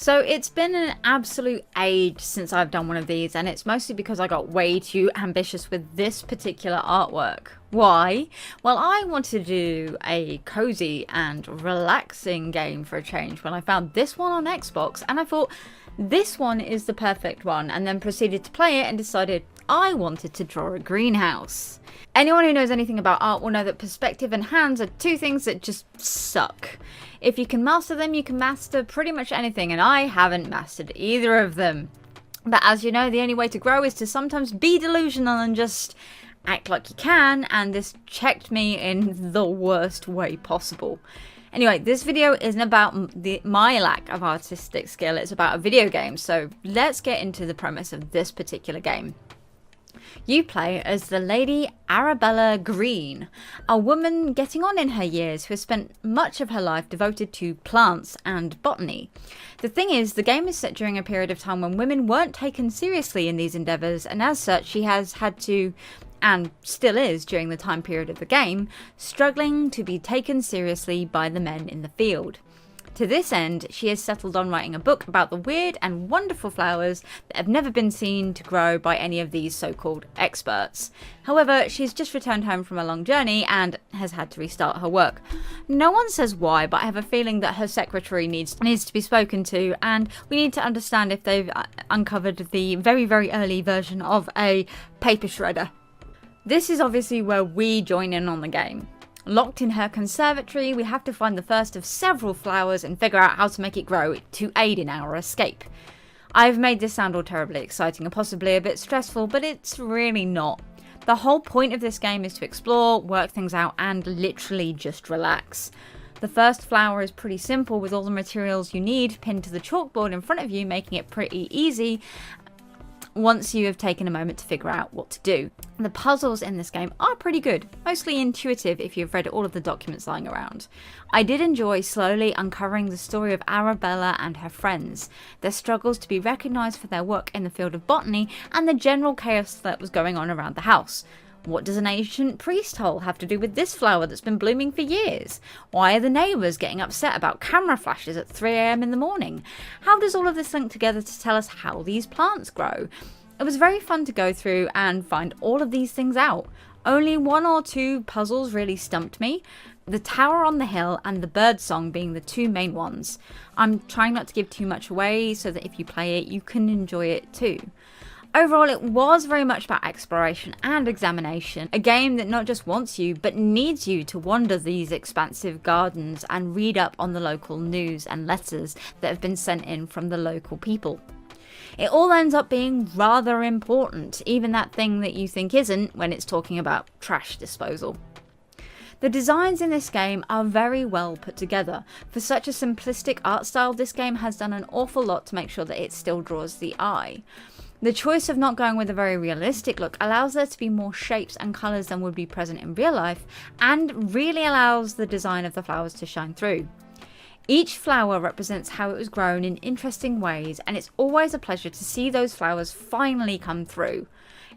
So it's been an absolute age since I've done one of these, and it's mostly because I got way too ambitious with this particular artwork. Why? Well, I wanted to do a cozy and relaxing game for a change when I found this one on Xbox, and I thought this one is the perfect one, and then proceeded to play it and decided I wanted to draw a greenhouse. Anyone who knows anything about art will know that perspective and hands are two things that just suck. If you can master them, you can master pretty much anything, and I haven't mastered either of them. But as you know, the only way to grow is to sometimes be delusional and just act like you can, and this checked me in the worst way possible. Anyway, this video isn't about my lack of artistic skill, it's about a video game, so let's get into the premise of this particular game. You play as the Lady Arabella Green, a woman getting on in her years who has spent much of her life devoted to plants and botany. The thing is, the game is set during a period of time when women weren't taken seriously in these endeavours, and as such she has had to, and still is during the time period of the game, struggling to be taken seriously by the men in the field. To this end, she has settled on writing a book about the weird and wonderful flowers that have never been seen to grow by any of these so-called experts. However, she's just returned home from a long journey and has had to restart her work. No one says why, but I have a feeling that her secretary needs to be spoken to, and we need to understand if they've uncovered the very, very early version of a paper shredder. This is obviously where we join in on the game. Locked in her conservatory, we have to find the first of several flowers and figure out how to make it grow to aid in our escape. I've made this sound all terribly exciting and possibly a bit stressful, but it's really not. The whole point of this game is to explore, work things out, and literally just relax. The first flower is pretty simple, with all the materials you need pinned to the chalkboard in front of you, making it pretty easy once you have taken a moment to figure out what to do. The puzzles in this game are pretty good, mostly intuitive if you've read all of the documents lying around. I did enjoy slowly uncovering the story of Arabella and her friends, their struggles to be recognised for their work in the field of botany, and the general chaos that was going on around the house. What does an ancient priest hole have to do with this flower that's been blooming for years? Why are the neighbours getting upset about camera flashes at 3 AM in the morning? How does all of this link together to tell us how these plants grow? It was very fun to go through and find all of these things out. Only one or two puzzles really stumped me. The Tower on the Hill and the Bird Song being the two main ones. I'm trying not to give too much away so that if you play it, you can enjoy it too. Overall, it was very much about exploration and examination, a game that not just wants you, but needs you to wander these expansive gardens and read up on the local news and letters that have been sent in from the local people. It all ends up being rather important, even that thing that you think isn't when it's talking about trash disposal. The designs in this game are very well put together. For such a simplistic art style, this game has done an awful lot to make sure that it still draws the eye. The choice of not going with a very realistic look allows there to be more shapes and colours than would be present in real life, and really allows the design of the flowers to shine through. Each flower represents how it was grown in interesting ways, and it's always a pleasure to see those flowers finally come through.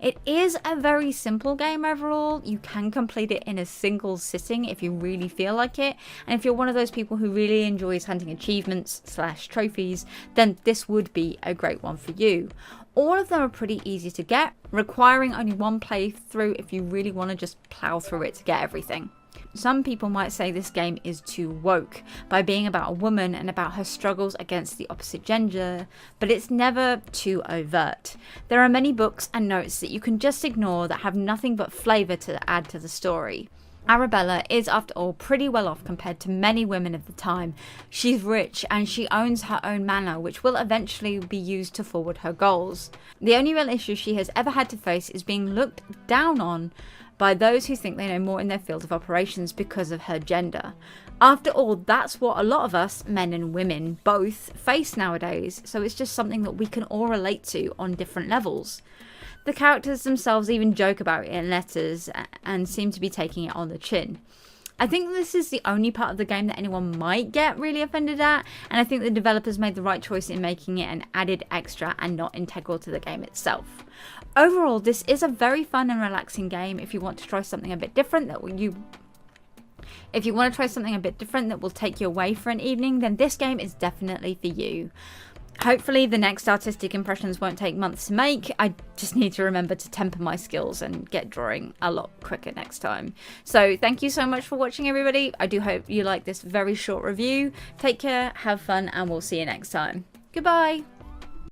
It is a very simple game overall. You can complete it in a single sitting if you really feel like it, and if you're one of those people who really enjoys hunting achievements / trophies, then this would be a great one for you. All of them are pretty easy to get, requiring only one playthrough if you really want to just plow through it to get everything. Some people might say this game is too woke, by being about a woman and about her struggles against the opposite gender, but it's never too overt. There are many books and notes that you can just ignore that have nothing but flavour to add to the story. Arabella is, after all, pretty well off compared to many women of the time. She's rich and she owns her own manor, which will eventually be used to forward her goals. The only real issue she has ever had to face is being looked down on by those who think they know more in their field of operations because of her gender. After all, that's what a lot of us, men and women, both face nowadays, so it's just something that we can all relate to on different levels. The characters themselves even joke about it in letters and seem to be taking it on the chin. I think this is the only part of the game that anyone might get really offended at, and I think the developers made the right choice in making it an added extra and not integral to the game itself. Overall, this is a very fun and relaxing game if you want to try something a bit different that will take you away for an evening, then this game is definitely for you. Hopefully the next artistic impressions won't take months to make. I just need to remember to temper my skills and get drawing a lot quicker next time. So thank you so much for watching, everybody. I do hope you like this very short review. Take care, have fun, and we'll see you next time. Goodbye.